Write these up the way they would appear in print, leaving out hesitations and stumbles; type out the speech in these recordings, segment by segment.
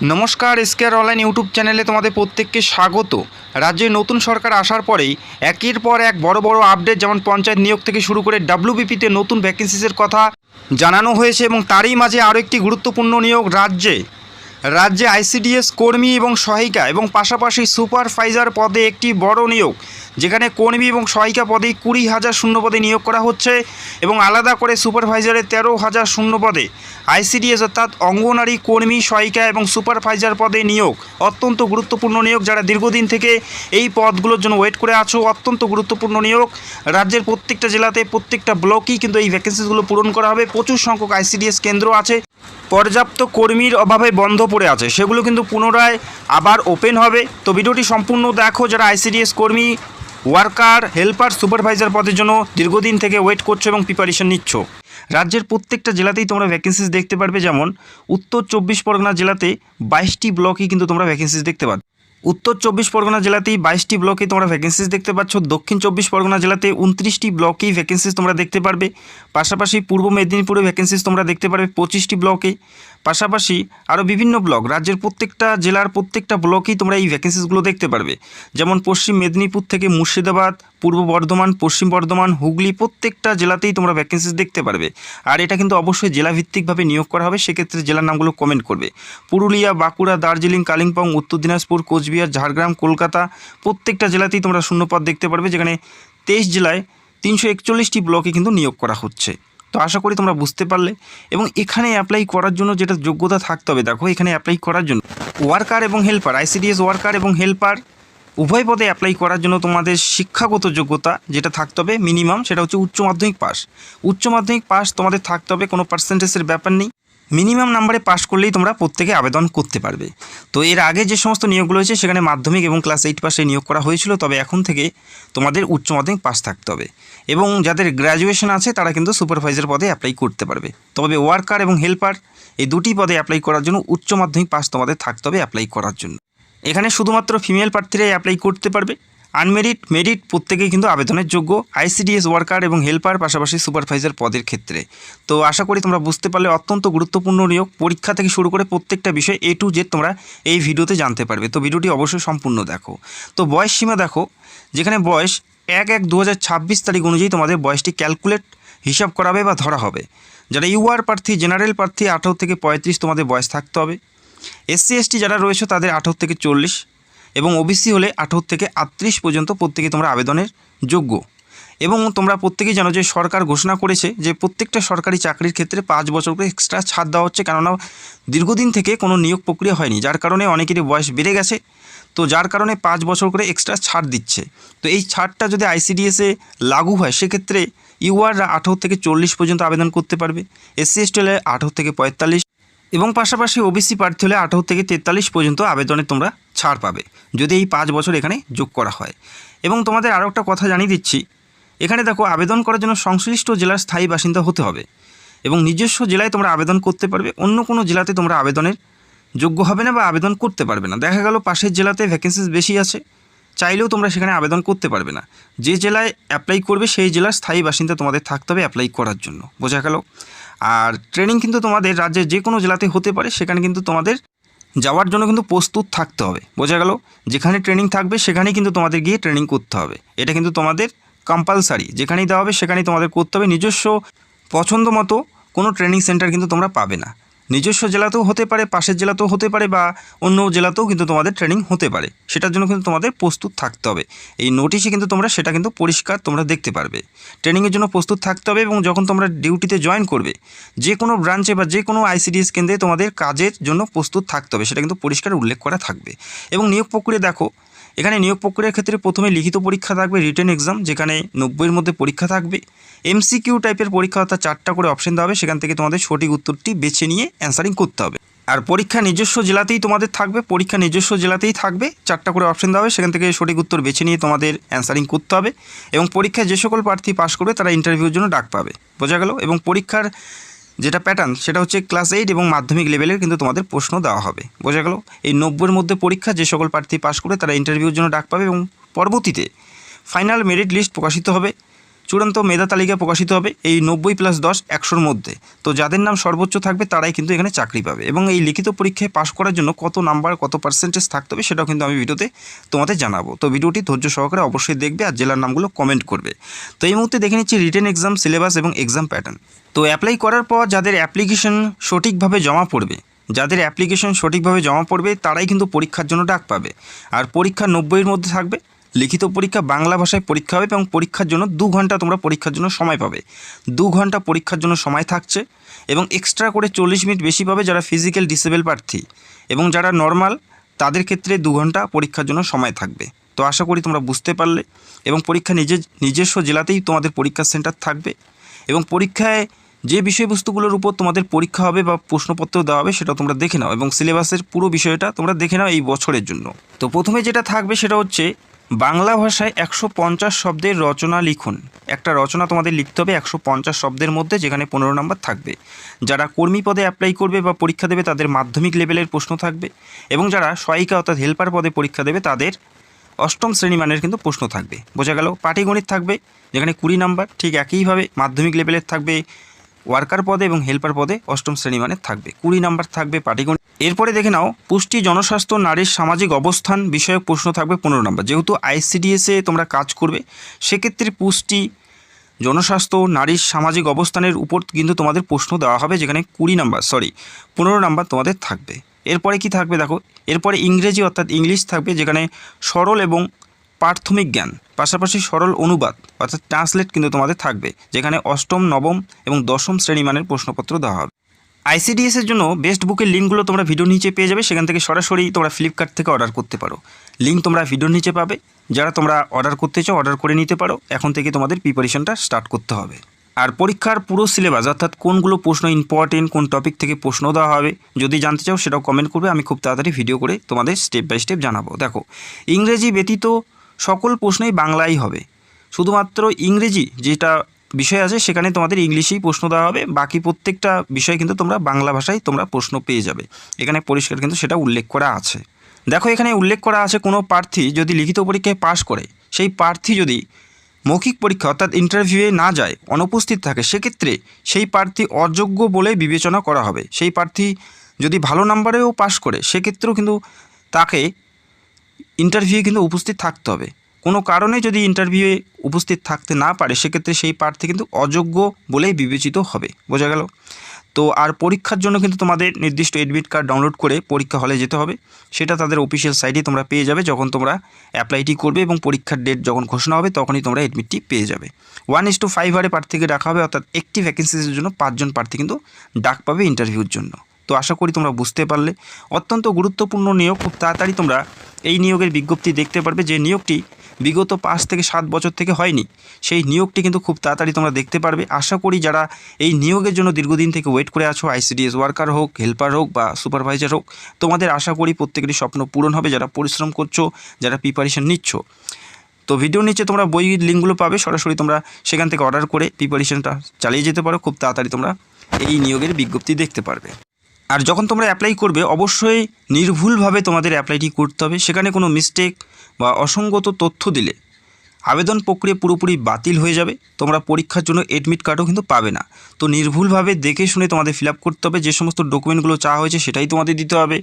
নমস্কার, এসকেআর online YouTube চ্যানেলে তোমাদের প্রত্যেককে স্বাগত। রাজ্যে নতুন সরকার আসার পরেই একের পর এক বড় বড় আপডেট, যেমন পঞ্চায়েত নিয়োগ থেকে শুরু করে ডাব্লিউবিপিতে নতুন ভ্যাকেন্সিসের কথা জানানো হয়েছে এবং তারই মাঝে আরও একটি গুরুত্বপূর্ণ নিয়োগ রাজ্যে আইসিডিএস কর্মী এবং সহায়িকা এবং পাশাপাশি সুপারভাইজার পদে একটি বড় নিয়োগ, যেখানে কর্মী এবং সহায়িকা পদে 20,000 শূন্য পদে নিয়োগ করা হচ্ছে এবং আলাদা করে সুপারভাইজারে 13,000 শূন্য পদে আইসিডিএস অর্থাৎ অঙ্গনারী কর্মী সহায়িকা এবং সুপারভাইজার পদে নিয়োগ। অত্যন্ত গুরুত্বপূর্ণ নিয়োগ, যারা দীর্ঘদিন থেকে এই পদগুলোর জন্য ওয়েট করে আছো। অত্যন্ত গুরুত্বপূর্ণ নিয়োগ। রাজ্যের প্রত্যেকটা জেলাতে প্রত্যেকটা ব্লকেই কিন্তু এই ভ্যাকেন্সিগুলো পূরণ করা হবে। প্রচুর সংখ্যক আইসিডিএস কেন্দ্র আছে, পর্যাপ্ত কর্মীর অভাবে বন্ধ পড়ে আছে, সেগুলো কিন্তু পুনরায় আবার ওপেন হবে। তো ভিডিওটি সম্পূর্ণ দেখো, যারা আইসিডিএস কর্মী, ওয়ার্কার, হেল্পার, সুপারভাইজার পদের জন্য দীর্ঘদিন থেকে ওয়েট করছো এবং প্রিপারেশন নিচ্ছ। রাজ্যের প্রত্যেকটা জেলাতেই তোমরা ভ্যাকেন্সিস দেখতে পারবে। যেমন উত্তর 24 পরগনা জেলাতে 22টি ব্লকেই কিন্তু তোমরা ভ্যাকেন্সিস দেখতে পাবে। উত্তর 24 পরগনা জেলাতেই 22টি ব্লকে তোমরা ভ্যাকেন্সিস দেখতে পাচ্ছ। দক্ষিণ 24 পরগনা জেলাতে 29টি ব্লকেই ভ্যাকেন্সিস তোমরা দেখতে পারবে। পাশাপাশি পূর্ব মেদিনীপুরে ভ্যাকেন্সিস তোমরা দেখতে পারবে 25টি ব্লকে। পাশাপাশি আরও বিভিন্ন ব্লক, রাজ্যের প্রত্যেকটা জেলার প্রত্যেকটা ব্লকেই তোমরা এই ভ্যাকেন্সিসগুলো দেখতে পারবে। যেমন পশ্চিম মেদিনীপুর থেকে মুর্শিদাবাদ, পূর্ব বর্ধমান, পশ্চিম বর্ধমান, হুগলি, প্রত্যেকটা জেলাতেই তোমরা ভ্যাকেন্সিস দেখতে পারবে। আর এটা কিন্তু অবশ্যই জেলাভিত্তিকভাবে নিয়োগ করা হবে, সেক্ষেত্রে জেলার নামগুলো কমেন্ট করবে। পুরুলিয়া, বাঁকুড়া, দার্জিলিং, কালিম্পং, উত্তর দিনাজপুর, কোচবিহার, ঝাড়গ্রাম, কলকাতা, প্রত্যেকটা জেলাতেই তোমরা শূন্যপদ দেখতে পারবে, যেখানে 23 জেলায় 341টি ব্লকে কিন্তু নিয়োগ করা হচ্ছে। তো আশা করি তোমরা বুঝতে পারলে। এবং এখানে অ্যাপ্লাই করার জন্য যেটা যোগ্যতা থাকতে হবে, দেখো এখানে অ্যাপ্লাই করার জন্য ওয়ার্কার এবং হেল্পার, আইসিডিএস ওয়ার্কার এবং হেল্পার উভয় পদে অ্যাপ্লাই করার জন্য তোমাদের শিক্ষাগত যোগ্যতা যেটা থাকতে হবে মিনিমাম, সেটা হচ্ছে উচ্চ মাধ্যমিক পাস। উচ্চ মাধ্যমিক পাস তোমাদের থাকতে হবে, কোনো পার্সেন্টেজের ব্যাপার নেই। মিনিমাম নাম্বারে পাস করলেই তোমরা প্রত্যেকে আবেদন করতে পারবে। তো এর আগে যে সমস্ত নিয়োগগুলো হয়েছে সেখানে মাধ্যমিক এবং ক্লাস 8 পাসে নিয়োগ করা হয়েছিল, তবে এখন থেকে তোমাদের উচ্চ মাধ্যমিক পাস থাকতে হবে। এবং যাদের গ্র্যাজুয়েশন আছে তারা কিন্তু সুপারভাইজার পদে অ্যাপ্লাই করতে পারবে। তবে ওয়ার্কার এবং হেল্পার এই দুটি পদে অ্যাপ্লাই করার জন্য উচ্চ মাধ্যমিক পাস তোমাদের থাকতে হবে অ্যাপ্লাই করার জন্য। এখানে শুধুমাত্র ফিমেল প্রার্থীরাই অ্যাপ্লাই করতে পারবে। আনমেরিট, মেরিট প্রত্যেকেই কিন্তু আবেদনের যোগ্য, আইসিডিএস ওয়ার্কার এবং হেল্পার, পাশাপাশি সুপারভাইজার পদের ক্ষেত্রে। তো আশা করি তোমরা বুঝতে পারলে। অত্যন্ত গুরুত্বপূর্ণ নিয়োগ, পরীক্ষা থেকে শুরু করে প্রত্যেকটা বিষয় A to Z তোমরা এই ভিডিওতে জানতে পারবে। তো ভিডিওটি অবশ্যই সম্পূর্ণ দেখো। তো বয়স সীমা দেখো, যেখানে বয়স 1/1/2026 তারিখ অনুযায়ী তোমাদের বয়সটি ক্যালকুলেট হিসাব করাবে বা ধরা হবে। যারা ইউআর প্রার্থী, জেনারেল প্রার্থী 18 থেকে 35 তোমাদের বয়স থাকতে হবে। SC ST যারা রয়েছে তাদের 18 থেকে 40 এবং ওবিসি হলে 18 থেকে 38 পর্যন্ত প্রত্যেকে তোমরা আবেদনের যোগ্য। এবং তোমরা প্রত্যেকেই জানো যে সরকার ঘোষণা করেছে যে প্রত্যেকটা সরকারি চাকরির ক্ষেত্রে 5 বছর করে এক্সট্রা ছাড় দেওয়া হচ্ছে, কেননা দীর্ঘদিন থেকে কোনো নিয়োগ প্রক্রিয়া হয়নি, যার কারণে অনেকেরই বয়স বেড়ে গেছে। তো যার কারণে 5 বছর করে এক্সট্রা ছাড় দিচ্ছে। তো এই ছাড়টা যদি আইসিডিএসে লাগু হয়, সেক্ষেত্রে ইউআররা 18 থেকে 40 পর্যন্ত আবেদন করতে পারবে। SC ST হলে 18 থেকে 45 এবং পাশাপাশি ওবিসি প্রার্থী হলে 18 থেকে 43 পর্যন্ত আবেদনে তোমরা ছাড় পাবে, যদি এই 5 বছর এখানে যোগ করা হয়। এবং তোমাদের আরও একটা কথা জানিয়ে দিচ্ছি, এখানে দেখো আবেদন করার জন্য সংশ্লিষ্ট জেলার স্থায়ী বাসিন্দা হতে হবে এবং নিজস্ব জেলায় তোমরা আবেদন করতে পারবে। অন্য কোনো জেলাতে তোমরা আবেদনের যোগ্য হবে না বা আবেদন করতে পারবে না। দেখা গেল পাশের জেলাতে ভ্যাকেন্সিস বেশি আছে, চাইলেও তোমরা সেখানে আবেদন করতে পারবে না। যে জেলায় অ্যাপ্লাই করবে সেই জেলার স্থায়ী বাসিন্দা তোমাদের থাকতে হবে অ্যাপ্লাই করার জন্য, বোঝা গেল। আর ট্রেনিং কিন্তু তোমাদের রাজ্যের যে কোনো জেলাতে হতে পারে, সেখানে কিন্তু তোমাদের যাওয়ার জন্য কিন্তু প্রস্তুত থাকতে হবে, বোঝা গেল। যেখানে ট্রেনিং থাকবে সেখানেই কিন্তু তোমাদের গিয়ে ট্রেনিং করতে হবে, এটা কিন্তু তোমাদের কম্পালসারি। যেখানেই দেওয়া হবে সেখানেই তোমাদের করতে হবে। নিজস্ব পছন্দ মতো কোনো ট্রেনিং সেন্টার কিন্তু তোমরা পাবে না। নিজস্ব জেলাতেও হতে পারে, পাশের জেলাতেও হতে পারে, বা অন্য জেলাতেও কিন্তু তোমাদের ট্রেনিং হতে পারে। সেটার জন্য কিন্তু তোমাদের প্রস্তুত থাকতে হবে। এই নোটিশে কিন্তু তোমরা সেটা কিন্তু পরিষ্কার তোমরা দেখতে পারবে। ট্রেনিংয়ের জন্য প্রস্তুত থাকতে হবে এবং যখন তোমরা ডিউটিতে জয়েন করবে, যে কোনো ব্রাঞ্চে বা যে কোনো আইসিডিএস কেন্দ্রে তোমাদের কাজের জন্য প্রস্তুত থাকতে হবে, সেটা কিন্তু পরিষ্কার উল্লেখ করা থাকবে। এবং নিয়োগ প্রক্রিয়া দেখো, এখানে নিয়োগ প্রক্রিয়ার ক্ষেত্রে প্রথমে লিখিত পরীক্ষা থাকবে, রিটেন এক্সাম, যেখানে 90-এর মধ্যে পরীক্ষা থাকবে। MCQ টাইপের পরীক্ষা, অর্থাৎ 4টা করে অপশন দেওয়া হবে, সেখান থেকে তোমাদের সঠিক উত্তরটি বেছে নিয়ে অ্যান্সারিং করতে হবে। আর পরীক্ষা নিজস্ব জেলাতেই তোমাদের থাকবে, 4টা করে অপশন দেওয়া হবে, সেখান থেকে সঠিক উত্তর বেছে নিয়ে তোমাদের অ্যান্সারিং করতে হবে। এবং পরীক্ষায় যে সকল প্রার্থী পাশ করবে তারা ইন্টারভিউর জন্য ডাক পাবে, বোঝা গেল। এবং পরীক্ষার যেটা প্যাটার্ন সেটা হচ্ছে ক্লাস 8 এবং মাধ্যমিক লেভেলের কিন্তু তোমাদের প্রশ্ন দেওয়া হবে, বোঝা গেল। এই 90-এর মধ্যে পরীক্ষা, যে সকল প্রার্থী পাশ করে তারা ইন্টারভিউর জন্য ডাক পাবে এবং পরবর্তীতে ফাইনাল মেরিট লিস্ট প্রকাশিত হবে চূড়ান্ত মেধা তালিকা প্রকাশিত হবে এই 90+10 100-র মধ্যে। তো যাদের নাম সর্বোচ্চ থাকবে তারাই কিন্তু এখানে চাকরি পাবে। এবং এই লিখিত পরীক্ষায় পাশ করার জন্য কত নাম্বার কত পার্সেন্টেজ থাকতে হবে সেটাও কিন্তু আমি ভিডিওতে তোমাদের জানাবো। তো ভিডিওটি ধৈর্য সহকারে অবশ্যই দেখবে আর জেলার নামগুলো কমেন্ট করবে। তো এই মুহূর্তে দেখে নিচ্ছি রিটেন এক্সাম সিলেবাস এবং এক্সাম প্যাটার্ন। তো অ্যাপ্লাই করার পর যাদের অ্যাপ্লিকেশন সঠিকভাবে জমা পড়বে তারাই কিন্তু পরীক্ষার জন্য ডাক পাবে। আর পরীক্ষা 90-এর মধ্যে থাকবে। লিখিত পরীক্ষা বাংলা ভাষায় পরীক্ষা হবে এবং পরীক্ষার জন্য 2 ঘন্টা তোমরা পরীক্ষার জন্য সময় পাবে। 2 ঘন্টা পরীক্ষার জন্য সময় থাকছে এবং এক্সট্রা করে 40 মিনিট বেশি পাবে যারা ফিজিক্যাল ডিসেবল প্রার্থী, এবং যারা নর্মাল তাদের ক্ষেত্রে 2 ঘন্টা পরীক্ষার জন্য সময় থাকবে। তো আশা করি তোমরা বুঝতে পারলে। এবং পরীক্ষা নিজস্ব জেলাতেই তোমাদের পরীক্ষা সেন্টার থাকবে এবং পরীক্ষায় যে বিষয়বস্তুগুলোর উপর তোমাদের পরীক্ষা হবে বা প্রশ্নপত্র দেওয়া হবে সেটা তোমরা দেখে নাও এবং সিলেবাসের পুরো বিষয়টা তোমরা দেখে নাও এই বছরের জন্য। তো প্রথমে যেটা থাকবে সেটা হচ্ছে বাংলা ভাষায় 150 শব্দের রচনা লিখুন। একটা রচনা তোমাদের লিখতে হবে 150 শব্দের মধ্যে, যেখানে 15 নম্বর থাকবে। যারা কর্মী পদে অ্যাপ্লাই করবে বা পরীক্ষা দেবে তাদের মাধ্যমিক লেভেলের প্রশ্ন থাকবে, এবং যারা সহায়িকা অর্থাৎ হেল্পার পদে পরীক্ষা দেবে তাদের 8ম শ্রেণী মানের কিন্তু প্রশ্ন থাকবে। বোঝা গেল? পাটিগণিত থাকবে যেখানে 20 নম্বর, ঠিক একইভাবে মাধ্যমিক লেভেলের থাকবে ওয়ার্কার পদে এবং হেল্পার পদে 8ম শ্রেণী মানের থাকবে, 20 নম্বর থাকবে পাটিগণিত। এরপরে দেখে নাও পুষ্টি, জনস্বাস্থ্য, নারীর সামাজিক অবস্থান বিষয়ক প্রশ্ন থাকবে 15 নম্বর। যেহেতু ICDS-এ তোমরা কাজ করবে সেক্ষেত্রে পুষ্টি, জনস্বাস্থ্য, নারীর সামাজিক অবস্থানের উপর কিন্তু তোমাদের প্রশ্ন দেওয়া হবে, যেখানে 15 নম্বর তোমাদের থাকবে। এরপরে কি থাকবে দেখো, এরপরে ইংরেজি অর্থাৎ ইংলিশ থাকবে, যেখানে সরল এবং প্রাথমিক জ্ঞান পাশাপাশি সরল অনুবাদ অর্থাৎ ট্রান্সলেট কিন্তু তোমাদের থাকবে, যেখানে 8ম, 9ম এবং 10ম শ্রেণী মানের প্রশ্নপত্র দেওয়া হবে। ICDS-এর জন্য বেস্ট বুকের লিঙ্কগুলো তোমরা ভিডিওর নিচে পেয়ে যাবে, সেখান থেকে সরাসরি তোমরা ফ্লিপকার্ট থেকে অর্ডার করতে পারো। লিঙ্ক তোমরা ভিডিওর নিচে পাবে। যারা তোমরা অর্ডার করতে চাও অর্ডার করে নিতে পারো। এখন থেকে তোমাদের প্রিপারেশনটা স্টার্ট করতে হবে। আর পরীক্ষার পুরো সিলেবাস অর্থাৎ কোনগুলো প্রশ্ন ইম্পর্টেন্ট, কোন টপিক থেকে প্রশ্ন দেওয়া হবে যদি জানতে চাও সেটাও কমেন্ট করবে, আমি খুব তাড়াতাড়ি ভিডিও করে তোমাদের স্টেপ বাই স্টেপ জানাবো। দেখো, ইংরেজি ব্যতীত সকল প্রশ্নই বাংলায় হবে। শুধুমাত্র ইংরেজি যেটা বিষয় আছে সেখানে তোমাদের ইংলিশেই প্রশ্ন দেওয়া হবে, বাকি প্রত্যেকটা বিষয় কিন্তু তোমরা বাংলা ভাষায় তোমরা প্রশ্ন পেয়ে যাবে। এখানে পরিষ্কার কিন্তু সেটা উল্লেখ করা আছে। দেখো, এখানে উল্লেখ করা আছে কোনো প্রার্থী যদি লিখিত পরীক্ষায় পাশ করে, সেই প্রার্থী যদি মৌখিক পরীক্ষা অর্থাৎ ইন্টারভিউয়ে না যায়, অনুপস্থিত থাকে, সেক্ষেত্রে সেই প্রার্থী অযোগ্য বলে বিবেচনা করা হবে। সেই প্রার্থী যদি ভালো নাম্বারেও পাশ করে সেক্ষেত্রেও কিন্তু তাকে ইন্টারভিউয়ে কিন্তু উপস্থিত থাকতে হবে। কোনো কারণে যদি ইন্টারভিউয়ে উপস্থিত থাকতে না পারে সেক্ষেত্রে সেই প্রার্থী কিন্তু অযোগ্য বলেই বিবেচিত হবে। বোঝা গেল? তো আর পরীক্ষার জন্য কিন্তু তোমাদের নির্দিষ্ট এডমিট কার্ড ডাউনলোড করে পরীক্ষা হলে যেতে হবে। সেটা তাদের অফিসিয়াল সাইটে তোমরা পেয়ে যাবে যখন তোমরা অ্যাপ্লাইটি করবে, এবং পরীক্ষার ডেট যখন ঘোষণা হবে তখনই তোমরা এডমিটটি পেয়ে যাবে। 1:5 হারে প্রার্থীকে ডাকা হবে, অর্থাৎ একটি ভ্যাকেন্সিসের জন্য 5 জন প্রার্থী কিন্তু ডাক পাবে ইন্টারভিউর জন্য। তো আশা করি তোমরা বুঝতে পারলে। অত্যন্ত গুরুত্বপূর্ণ নিয়োগ, খুব তাড়াতাড়ি তোমরা এই নিয়োগের বিজ্ঞপ্তি দেখতে পারবে। যে নিয়োগটি বিগত 5 থেকে 7 বছর থেকে হয়নি, সেই নিয়োগটি কিন্তু খুব তাড়াতাড়ি তোমরা দেখতে পারবে। আশা করি যারা এই নিয়োগের জন্য দীর্ঘদিন থেকে ওয়েট করে আছো, ICDS ওয়ার্কার হোক, হেল্পার হোক বা সুপারভাইজার হোক, তোমাদের আশা করি প্রত্যেকেরই স্বপ্ন পূরণ হবে, যারা পরিশ্রম করছো, যারা প্রিপারেশন নিচ্ছ। তো ভিডিওর নিচে তোমরা বইয়ের লিঙ্কগুলো পাবে, সরাসরি তোমরা সেখান থেকে অর্ডার করে প্রিপারেশনটা চালিয়ে যেতে পারো। খুব তাড়াতাড়ি তোমরা এই নিয়োগের বিজ্ঞপ্তি দেখতে পারবে। আর যখন তোমরা অ্যাপ্লাই করবে অবশ্যই নির্ভুলভাবে তোমাদের অ্যাপ্লাইটি করতে হবে। সেখানে কোনো মিস্টেক বা অসঙ্গত তথ্য দিলে আবেদন প্রক্রিয়া পুরোপুরি বাতিল হয়ে যাবে। তোমরা পরীক্ষার জন্য এডমিট কার্ডও কিন্তু পাবে না। তো নির্ভুলভাবে দেখে শুনে তোমাদের ফিল আপ করতে হবে। যে সমস্ত ডকুমেন্টগুলো চাওয়া হয়েছে সেটাই তোমাদের দিতে হবে।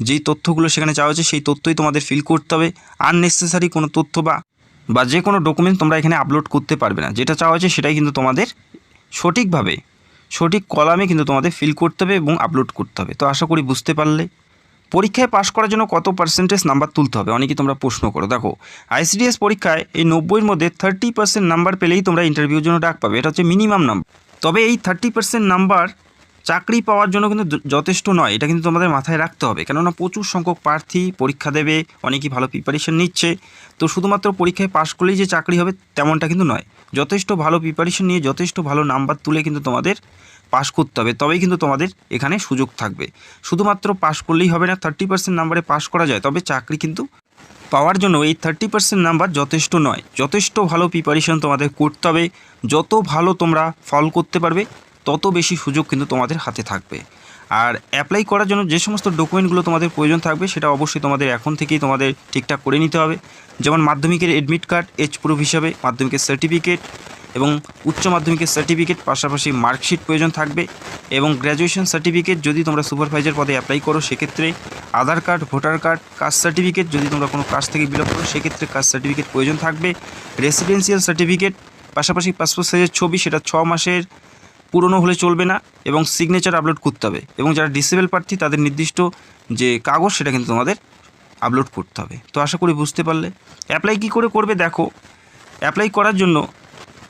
যেই তথ্যগুলো সেখানে চাওয়া হয়েছে সেই তথ্যই তোমাদের ফিল করতে হবে। আননেসেসারি কোনো তথ্য বা যে কোনো ডকুমেন্ট তোমরা এখানে আপলোড করতে পারবে না। যেটা চাওয়া হয়েছে সেটাই কিন্তু তোমাদের সঠিকভাবে সঠিক কলামে কিন্তু তোমাদের ফিল করতে হবে এবং আপলোড করতে হবে। তো আশা করি বুঝতে পারলে। পরীক্ষায় পাশ করার জন্য কত পার্সেন্টেজ নাম্বার তুলতে হবে অনেকেই তোমরা প্রশ্ন করো। দেখো, ICDS পরীক্ষায় এই 90-এর মধ্যে 30% নাম্বার পেলেই তোমরা ইন্টারভিউর জন্য ডাক পাবে। এটা হচ্ছে মিনিমাম নাম্বার। তবে এই 30% নাম্বার চাকরি পাওয়ার জন্য কিন্তু যথেষ্ট নয়, এটা কিন্তু তোমাদের মাথায় রাখতে হবে। কেননা প্রচুর সংখ্যক প্রার্থী পরীক্ষা দেবে, অনেকেই ভালো প্রিপারেশন নিচ্ছে। তো শুধুমাত্র পরীক্ষায় পাশ করলেই যে চাকরি হবে তেমনটা কিন্তু নয়। যথেষ্ট ভালো প্রিপারেশন নিয়ে যথেষ্ট ভালো নাম্বার তুলে কিন্তু তোমাদের পাশ করতে হবে, তবেই কিন্তু তোমাদের এখানে সুযোগ থাকবে। শুধুমাত্র পাশ করলেই হবে না, 30% নাম্বারে পাশ করা যায়, তবে চাকরি কিন্তু পাওয়ার জন্য এই 30% নাম্বার যথেষ্ট নয়। যথেষ্ট ভালো প্রিপারেশন তোমাদের করতে হবে। যত ভালো তোমরা ফল করতে পারবে তত বেশি সুযোগ কিন্তু তোমাদের হাতে থাকবে। আর অ্যাপ্লাই করার জন্য যে সমস্ত ডকুমেন্টগুলো তোমাদের প্রয়োজন থাকবে সেটা অবশ্যই তোমাদের এখন থেকেই তোমাদের ঠিকঠাক করে নিতে হবে। যেমন মাধ্যমিকের এডমিট কার্ড, এজ প্রুফ হিসাবে মাধ্যমিকের সার্টিফিকেট, এবং উচ্চ মাধ্যমিকের সার্টিফিকেট, পাশাপাশি মার্কশিট প্রয়োজন থাকবে এবং গ্র্যাজুয়েশন সার্টিফিকেট যদি তোমরা সুপারভাইজার পদে অ্যাপ্লাই করো সেক্ষেত্রে Aadhaar card, voter card, caste certificate যদি তোমরা কোনো কাস্ট থেকে বিলং করো সেক্ষেত্রে কাস্ট সার্টিফিকেট প্রয়োজন থাকবে, রেসিডেন্সিয়াল সার্টিফিকেট, পাশাপাশি পাসপোর্ট সাইজের ছবি, সেটা 6 মাসের পুরনো হলে চলবে না এবং সিগনেচার আপলোড করতে হবে এবং যারা ডিসেবল প্রার্থী তাদের নির্দিষ্ট যে কাগজ সেটা কিন্তু তোমাদের আপলোড করতে হবে। তো আশা করি বুঝতে পারলে। অ্যাপ্লাই কী করে করবে দেখো, অ্যাপ্লাই করার জন্য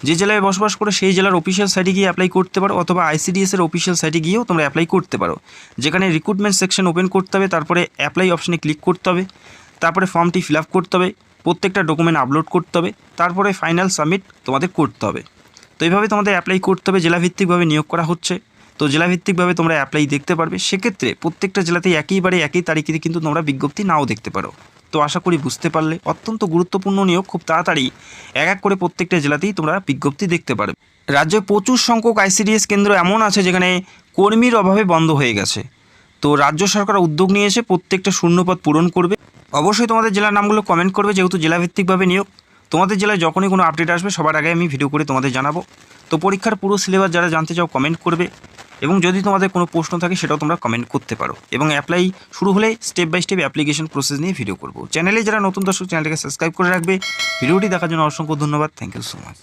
যে জেলায় বসবাস করে সেই জেলার অফিসিয়াল সাইটে গিয়ে অ্যাপ্লাই করতে পারো অথবা আইসিডিএসের অফিসিয়াল সাইটে গিয়েও তোমরা অ্যাপ্লাই করতে পারো, যেখানে রিক্রুটমেন্ট সেকশন ওপেন করতে হবে, তারপরে অ্যাপ্লাই অপশানে ক্লিক করতে হবে, তারপরে ফর্মটি ফিল আপ করতে হবে, প্রত্যেকটা ডকুমেন্ট আপলোড করতে হবে, তারপরে ফাইনাল সাবমিট তোমাদের করতে হবে। তো এইভাবে তোমাদের অ্যাপ্লাই করতে হবে। জেলাভিত্তিকভাবে নিয়োগ করা হচ্ছে, তো জেলাভিত্তিকভাবে তোমরা অ্যাপ্লাই দেখতে পারবে। সেক্ষেত্রে প্রত্যেকটা জেলাতেই একইবারে একই তারিখে কিন্তু তোমরা বিজ্ঞপ্তি নাও দেখতে পারো। তো আশা করি বুঝতে পারলে। অত্যন্ত গুরুত্বপূর্ণ নিয়োগ, খুব তাড়াতাড়ি এক এক করে প্রত্যেকটা জেলাতেই তোমরা বিজ্ঞপ্তি দেখতে পারবে। রাজ্যে প্রচুর সংখ্যক আইসিডিএস কেন্দ্র এমন আছে যেখানে কর্মীর অভাবে বন্ধ হয়ে গেছে। তো রাজ্য সরকার উদ্যোগ নিয়েছে প্রত্যেকটা শূন্যপদ পূরণ করবে। অবশ্যই তোমাদের জেলার নামগুলো কমেন্ট করবে, যেহেতু জেলাভিত্তিকভাবে নিয়োগ। তোমাদের জেলায় যখনই কোনো আপডেট আসবে সবার আগে আমি ভিডিও করে তোমাদের জানাবো। তো পরীক্ষার পুরো সিলেবাস যারা জানতে চাও কমেন্ট করবে এবং যদি তোমাদের কোনো প্রশ্ন থাকে সেটাও তোমরা কমেন্ট করতে পারো এবং অ্যাপ্লাই শুরু হলে step by step application process নিয়ে ভিডিও করব। চ্যানেলে যারা নতুন দর্শক চ্যানেলটাকে সাবস্ক্রাইব করে রাখবে। ভিডিওটি দেখার জন্য অসংখ্য ধন্যবাদ। Thank you so much.